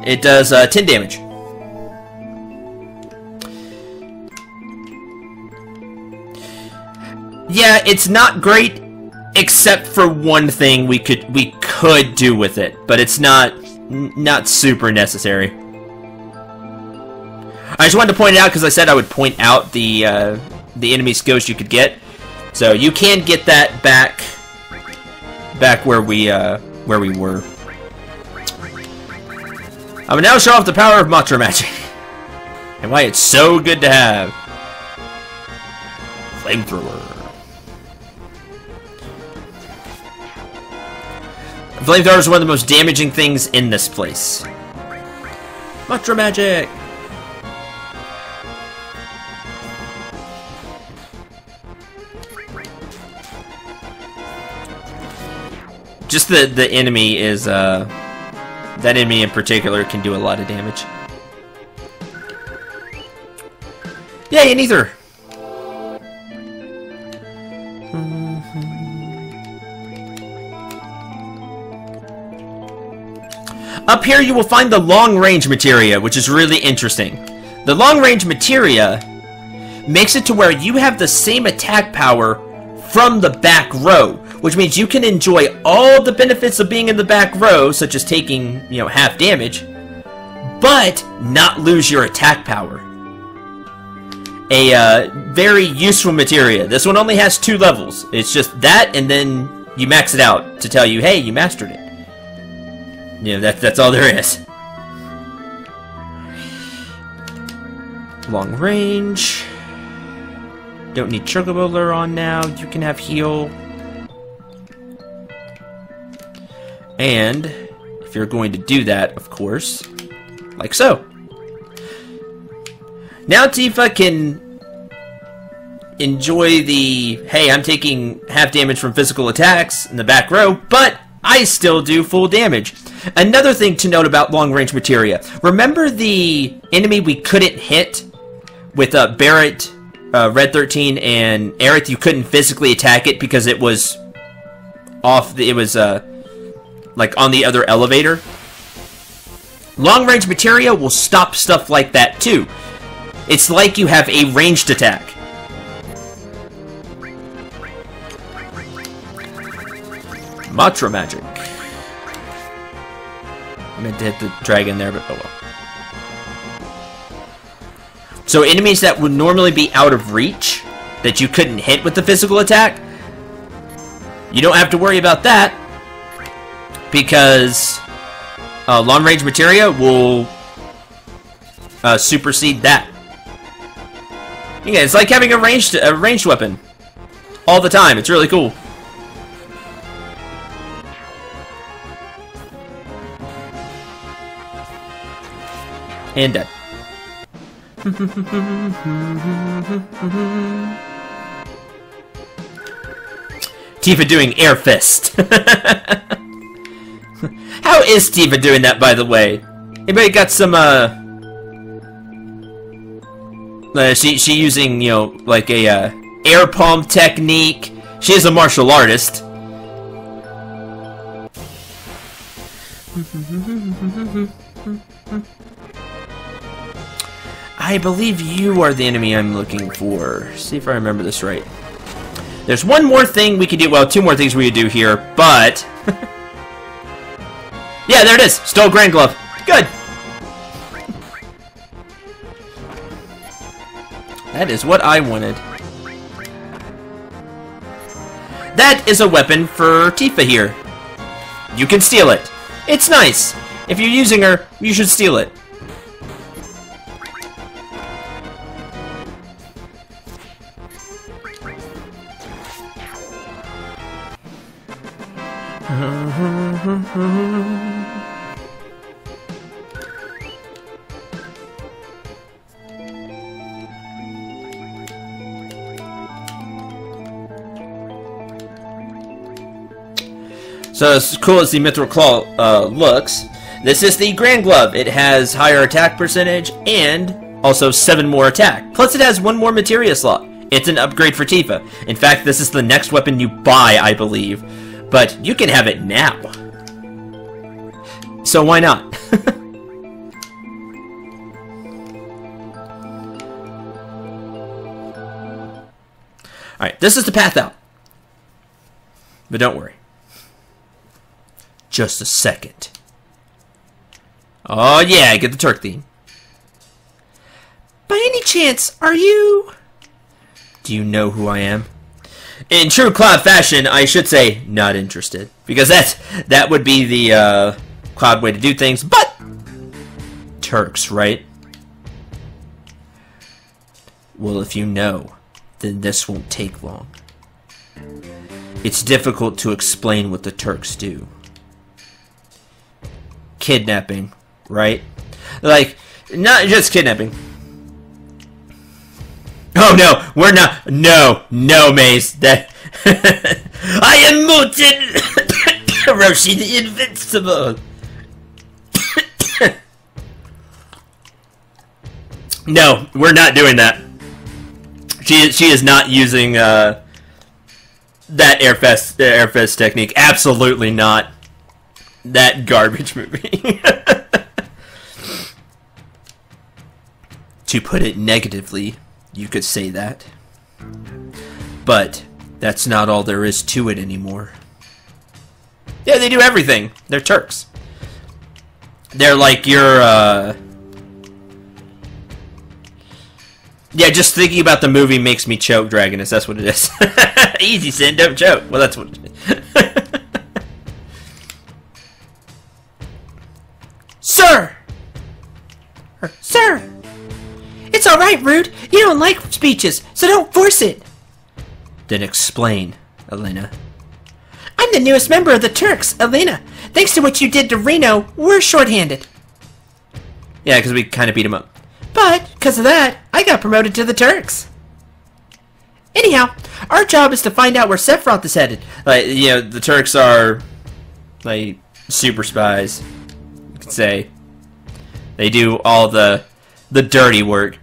It does 10 damage. Yeah, it's not great, except for one thing we could do with it, but it's not super necessary. I just wanted to point it out because I said I would point out the enemy skills you could get. So you can get that back where we were. I will now show off the power of Materia magic and why it's so good to have. Flamethrower. Flamethrower is one of the most damaging things in this place. Materia magic. Just the enemy is, that enemy in particular can do a lot of damage. Yay, an ether! Up here you will find the long-range materia, which is really interesting. The long-range materia makes it to where you have the same attack power from the back row, which means you can enjoy all the benefits of being in the back row, such as taking, you know, half damage, but not lose your attack power. A very useful materia. This one only has 2 levels. It's just that, and then you max it out to tell you, hey, you mastered it. You know, that's all there is. Long range. Don't need Chocobo Lure on now. You can have heal. And if you're going to do that, of course, like so. Now Tifa can enjoy the, hey, I'm taking half damage from physical attacks in the back row, but I still do full damage. Another thing to note about long-range materia. Remember the enemy we couldn't hit with Barrett, Red 13, and Aerith? You couldn't physically attack it because it was off, it was like on the other elevator. Long-range materia will stop stuff like that too. It's like you have a ranged attack. Materia magic. I meant to hit the dragon there, but oh well. So enemies that would normally be out of reach, that you couldn't hit with the physical attack, you don't have to worry about that, because long-range materia will supersede that. Yeah, it's like having a ranged weapon all the time. It's really cool. And dead. Tifa doing air fist. How is Tifa doing that, by the way? Anybody got some, she using, you know, like a, air palm technique. She is a martial artist. I believe you are the enemy I'm looking for. See if I remember this right. There's one more thing we could do. Well, 2 more things we could do here, but... yeah, there it is. Stole Grand Glove. Good. That is what I wanted. That is a weapon for Tifa here. You can steal it. It's nice. If you're using her, you should steal it. So as cool as the Mithril Claw looks, this is the Grand Glove. It has higher attack percentage and also 7 more attack. Plus it has 1 more materia slot. It's an upgrade for Tifa. In fact, this is the next weapon you buy, I believe. But you can have it now. So why not? Alright, this is the path out. But don't worry. Just a second. Oh yeah, get the Turk theme. By any chance, are you... Do you know who I am? In true Cloud fashion, I should say, not interested. Because that would be the Cloud way to do things, but... Turks, right? Well, if you know, then this won't take long. It's difficult to explain what the Turks do. Kidnapping, right? Like, not just kidnapping. Oh no, we're not. No, Maze. That I am Mutant Roshi the Invincible. No, we're not doing that. She is not using that Airfest technique. Absolutely not. That garbage movie. To put it negatively, you could say that. But that's not all there is to it anymore. Yeah, they do everything. They're Turks. They're like your, Yeah, just thinking about the movie makes me choke, Dragoness. That's what it is. Easy, Sin, don't choke. Well, that's what it is. Sir! Sir! It's alright, Rude. You don't like speeches, so don't force it. Then explain, Elena. I'm the newest member of the Turks, Elena. Thanks to what you did to Reno, we're shorthanded. Yeah, because we kind of beat him up. But, because of that, I got promoted to the Turks. Anyhow, our job is to find out where Sephiroth is headed. Like, you know, the Turks are, like, super spies, you could say. They do all the dirty work.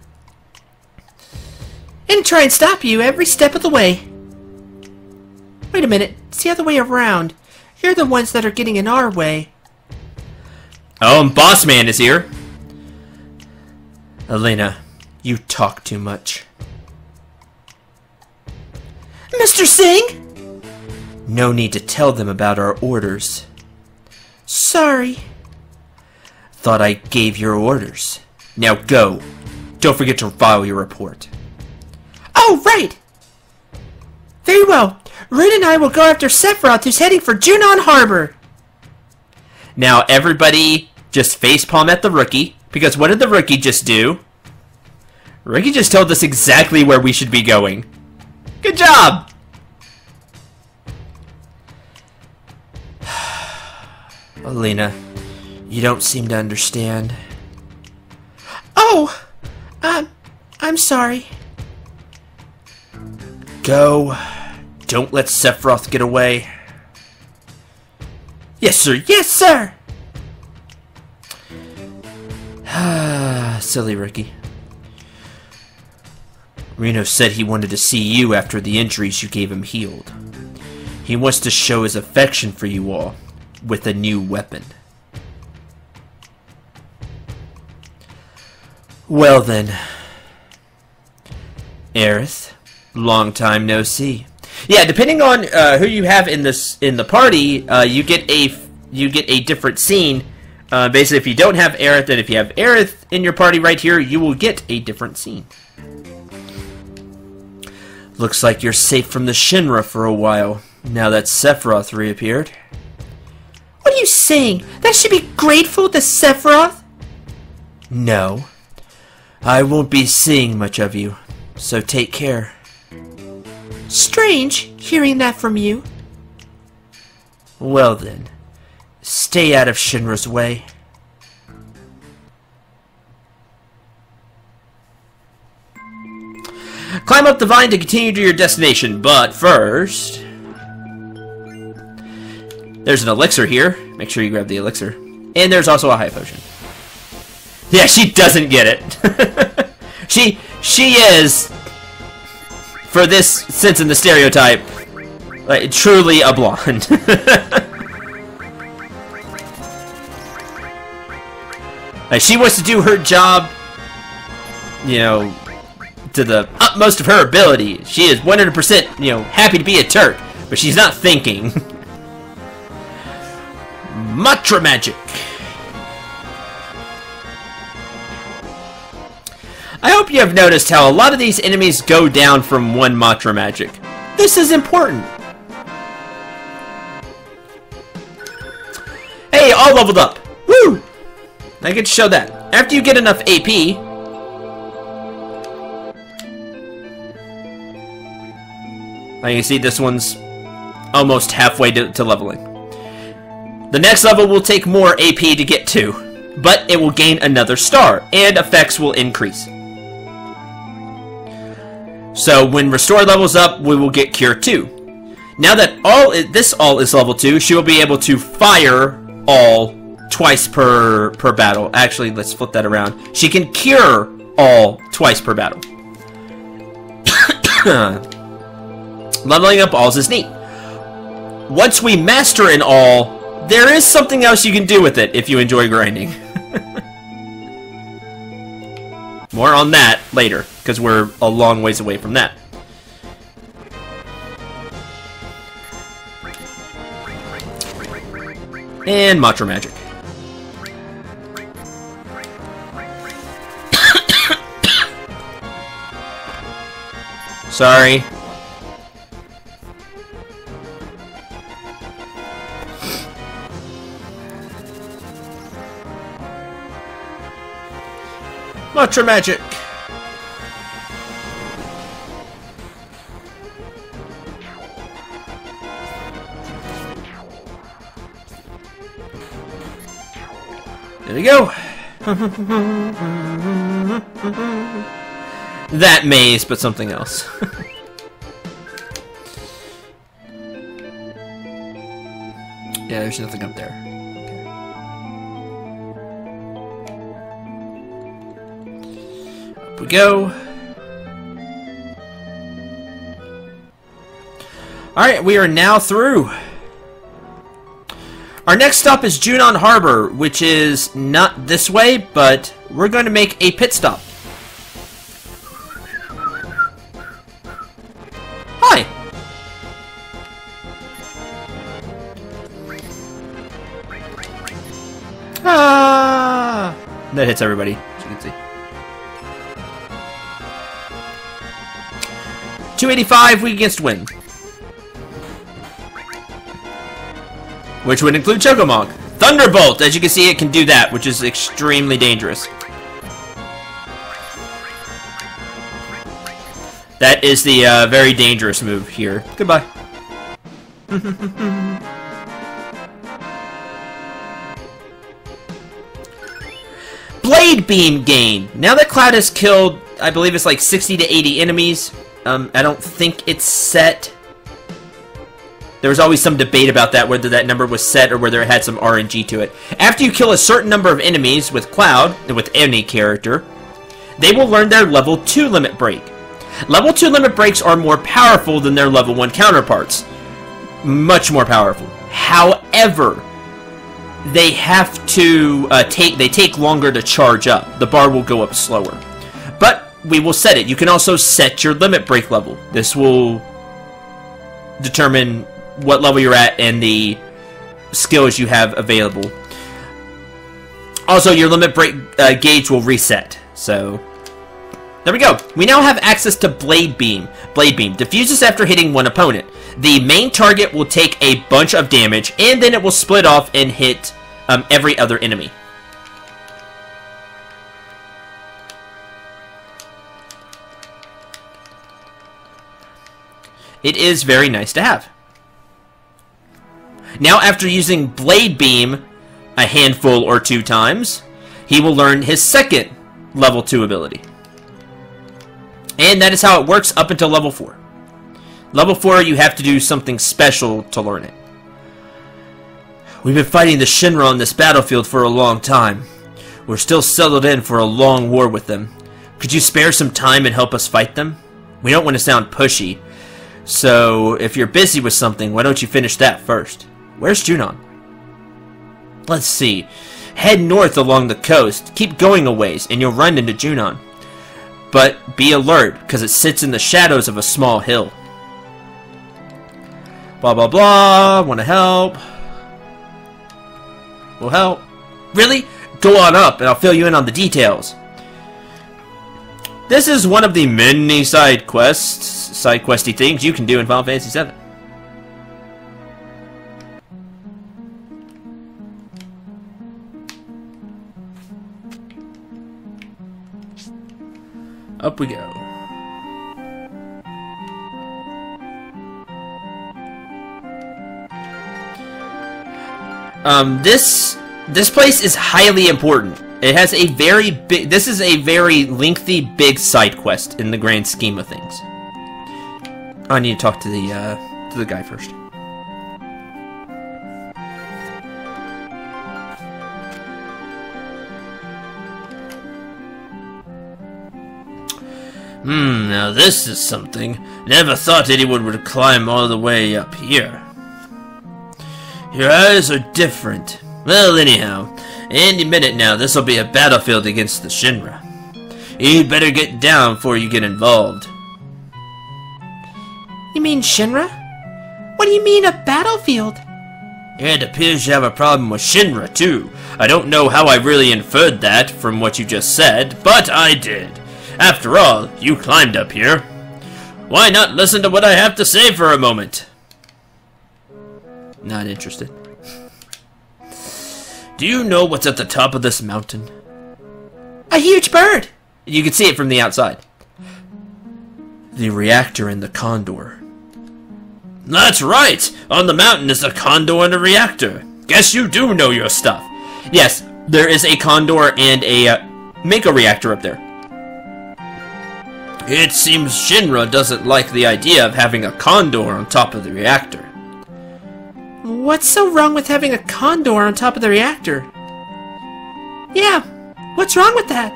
And try and stop you every step of the way. Wait a minute, it's the other way around. You're the ones that are getting in our way. Oh, and Boss Man is here. Elena, you talk too much. Mr. Singh? No need to tell them about our orders. Sorry. Thought I gave your orders. Now go. Don't forget to file your report. Oh, right! Very well. Rin and I will go after Sephiroth, who's heading for Junon Harbor. Now, everybody just facepalm at the rookie, because what did the rookie just do? Rookie just told us exactly where we should be going. Good job! Elena, you don't seem to understand. Oh! I'm sorry. Go. Don't let Sephiroth get away. Yes, sir. Yes, sir! Silly Ricky. Reno said he wanted to see you after the injuries you gave him healed. He wants to show his affection for you all with a new weapon. Well then, Aerith, long time no see. Yeah, depending on who you have in the party, you get a different scene. Basically, if you don't have Aerith, and if you have Aerith in your party right here, you will get a different scene. Looks like you're safe from the Shinra for a while, now that Sephiroth reappeared. What are you saying? That should be grateful to Sephiroth? No. I won't be seeing much of you, so take care. Strange, hearing that from you. Well then, stay out of Shinra's way. Climb up the vine to continue to your destination, but first... There's an elixir here. Make sure you grab the elixir. And there's also a high potion. Yeah, she doesn't get it. She is, for this sense in the stereotype, like, truly a blonde. Like, she wants to do her job, you know, to the utmost of her ability. She is 100%, you know, happy to be a Turk, but she's not thinking. Matra magic. I hope you have noticed how a lot of these enemies go down from one Matra magic. This is important. Hey, all leveled up. Woo! I get to show that. After you get enough AP, now you can see this one's almost halfway to leveling. The next level will take more AP to get to, but it will gain another star, and effects will increase. So when Restore levels up, we will get Cure 2. Now that this all is level 2, she will be able to fire all twice per battle. Actually, let's flip that around. She can cure all twice per battle. Leveling up alls is neat. Once we master an all, there is something else you can do with it if you enjoy grinding. More on that later, because we're a long ways away from that. And Matra magic. Sorry. Matra magic. There we go. That maze, but something else. Yeah, there's nothing up there. Okay. Up we go. Alright, we are now through. Our next stop is Junon Harbor, which is not this way, but we're going to make a pit stop. Hi! Ah! That hits everybody, as you can see. 285, weak against wind. Which would include Chocomog. Thunderbolt! As you can see, it can do that, which is extremely dangerous. That is the very dangerous move here. Goodbye. Blade Beam gain! Now that Cloud has killed, I believe it's like 60 to 80 enemies, I don't think it's set. There was always some debate about that, whether that number was set or whether it had some RNG to it. After you kill a certain number of enemies with Cloud, and with any character, they will learn their level 2 limit break. Level 2 limit breaks are more powerful than their level 1 counterparts. Much more powerful. However, they have to take longer to charge up. The bar will go up slower. But we will set it. You can also set your limit break level. This will determine what level you're at and the skills you have available. Also, your limit break gauge will reset. So, there we go. We now have access to Blade Beam. Blade Beam diffuses after hitting one opponent. The main target will take a bunch of damage, and then it will split off and hit every other enemy. It is very nice to have. Now, after using Blade Beam a handful or 2 times, he will learn his second level 2 ability. And that is how it works up until level 4. Level 4, you have to do something special to learn it. We've been fighting the Shinra on this battlefield for a long time. We're still settled in for a long war with them. Could you spare some time and help us fight them? We don't want to sound pushy, so if you're busy with something, why don't you finish that first? Where's Junon? Let's see. Head north along the coast. Keep going a ways, and you'll run into Junon. but be alert, because it sits in the shadows of a small hill. Blah, blah, blah. Want to help. Will help. Really? Go on up, and I'll fill you in on the details. This is one of the many side questy things you can do in Final Fantasy VII. Up we go. This place is highly important. It has a very big. This is a very lengthy, big side quest in the grand scheme of things. I need to talk to the guy first. Now this is something. Never thought anyone would climb all the way up here. Your eyes are different. Well, anyhow, any minute now, this'll be a battlefield against the Shinra. You'd better get down before you get involved. You mean Shinra? What do you mean, a battlefield? It appears you have a problem with Shinra, too. I don't know how I really inferred that from what you just said, but I did. After all, you climbed up here. Why not listen to what I have to say for a moment? Not interested. Do you know what's at the top of this mountain? A huge bird! You can see it from the outside. The reactor and the Condor. That's right! On the mountain is a Condor and a reactor. Guess you do know your stuff. Yes, there is a Condor and a Mako reactor up there. It seems Shinra doesn't like the idea of having a Condor on top of the reactor. What's so wrong with having a Condor on top of the reactor? Yeah, what's wrong with that?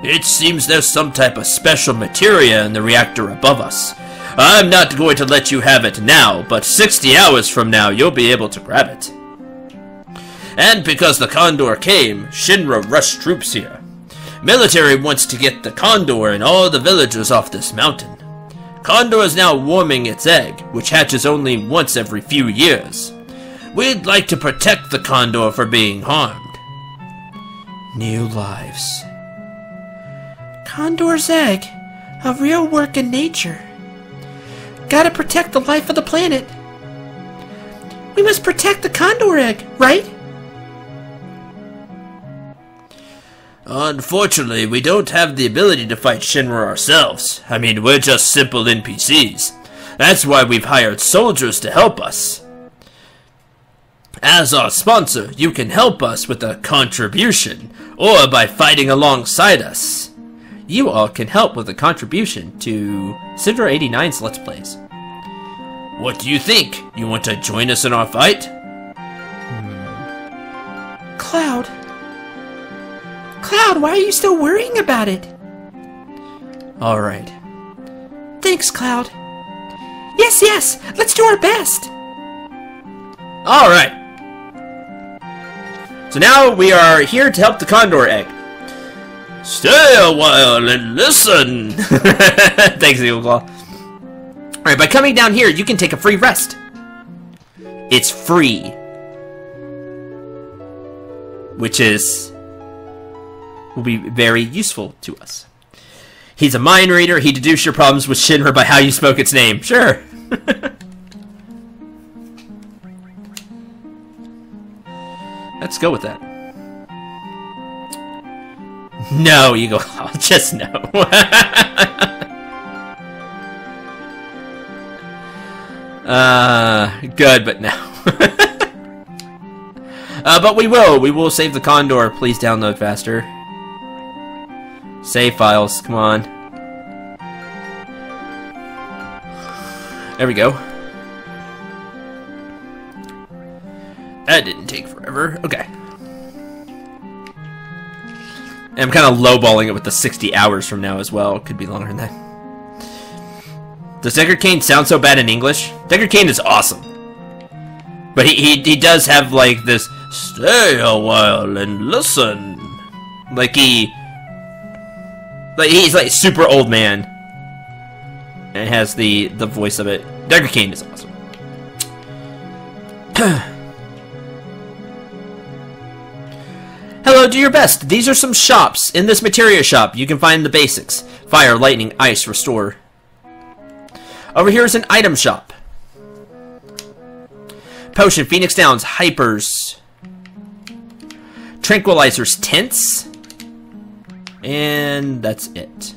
It seems there's some type of special materia in the reactor above us. I'm not going to let you have it now, but 60 hours from now you'll be able to grab it. And because the Condor came, Shinra rushed troops here. Military wants to get the Condor and all the villagers off this mountain. Condor is now warming its egg, which hatches only once every few years. We'd like to protect the Condor from being harmed. New lives. Condor's egg. A real work in nature. Gotta protect the life of the planet. We must protect the Condor egg, right? Unfortunately, we don't have the ability to fight Shinra ourselves. I mean, we're just simple NPCs. That's why we've hired soldiers to help us. As our sponsor, you can help us with a contribution, or by fighting alongside us. You all can help with a contribution to Cendril 89's Let's Plays. What do you think? You want to join us in our fight? Cloud. Cloud, why are you still worrying about it? Alright. Thanks, Cloud. Yes, yes, let's do our best. Alright. So now we are here to help the Condor Egg. Stay a while and listen. Thanks, Eagle Claw. Alright, by coming down here, you can take a free rest. It's free. Which will be very useful to us. He's a mind reader. He deduced your problems with Shinra by how you spoke its name. Sure. Let's go with that. No, you go. I'll just no. Good, but no. But we will save the Condor. Please download faster. Save files, come on. There we go. That didn't take forever. Okay. And I'm kind of lowballing it with the 60 hours from now as well. Could be longer than that. Does Dagger Teen sound so bad in English? Dagger Teen is awesome. But he does have like this, stay a while and listen. Like Like, he's like super old man. And it has the voice of it. Dagger Teen is awesome. Hello, do your best. These are some shops. In this Materia shop, you can find the basics. Fire, lightning, ice, restore. Over here is an item shop. Potion, Phoenix Downs, Hypers. Tranquilizers, Tents. And that's it.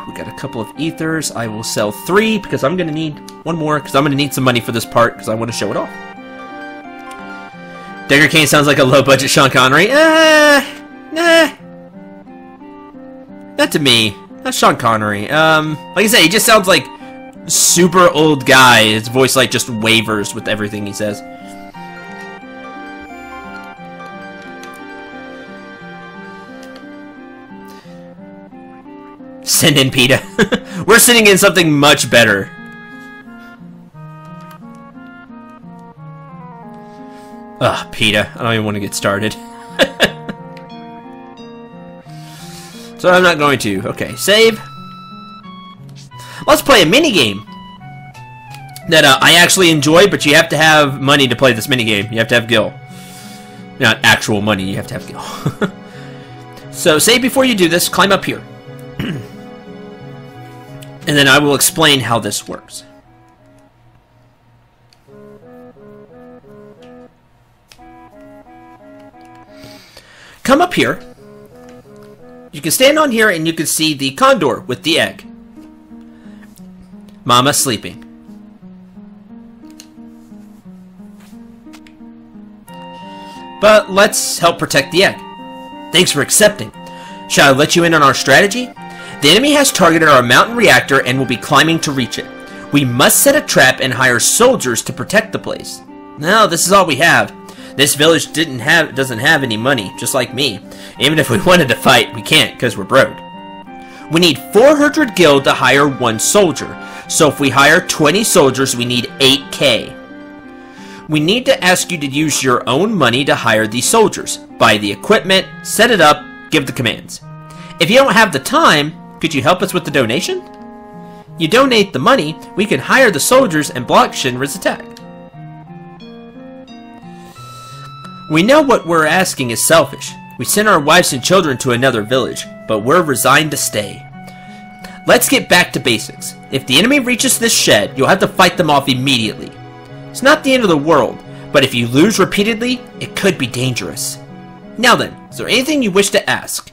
We got a couple of ethers. I will sell 3 because I'm going to need 1 more because I'm going to need some money for this part because I want to show it off. Dagger Teen sounds like a low-budget Sean Connery. Nah. Not to me. Not Sean Connery. Like I said, he just sounds like super old guy. His voice like just wavers with everything he says. Send in PETA. We're sitting in something much better. Ugh, PETA. I don't even want to get started. So I'm not going to. Okay, save. Let's play a minigame that I actually enjoy, but you have to have money to play this minigame. You have to have gil. Not actual money, you have to have gil. So save before you do this. Climb up here. And then I will explain how this works. Come up here. You can stand on here and you can see the condor with the egg. Mama sleeping. But let's help protect the egg. Thanks for accepting. Shall I let you in on our strategy? The enemy has targeted our mountain reactor and will be climbing to reach it. We must set a trap and hire soldiers to protect the place. No, this is all we have. This village doesn't have any money, just like me. Even if we wanted to fight, we can't because we're broke. We need 400 gil to hire 1 soldier. So if we hire 20 soldiers, we need 8k. We need to ask you to use your own money to hire these soldiers. Buy the equipment, set it up, give the commands. If you don't have the time, could you help us with the donation? You donate the money, we can hire the soldiers and block Shinra's attack. We know what we're asking is selfish. We sent our wives and children to another village, but we're resigned to stay. Let's get back to basics. If the enemy reaches this shed, you'll have to fight them off immediately. It's not the end of the world, but if you lose repeatedly, it could be dangerous. Now then, is there anything you wish to ask?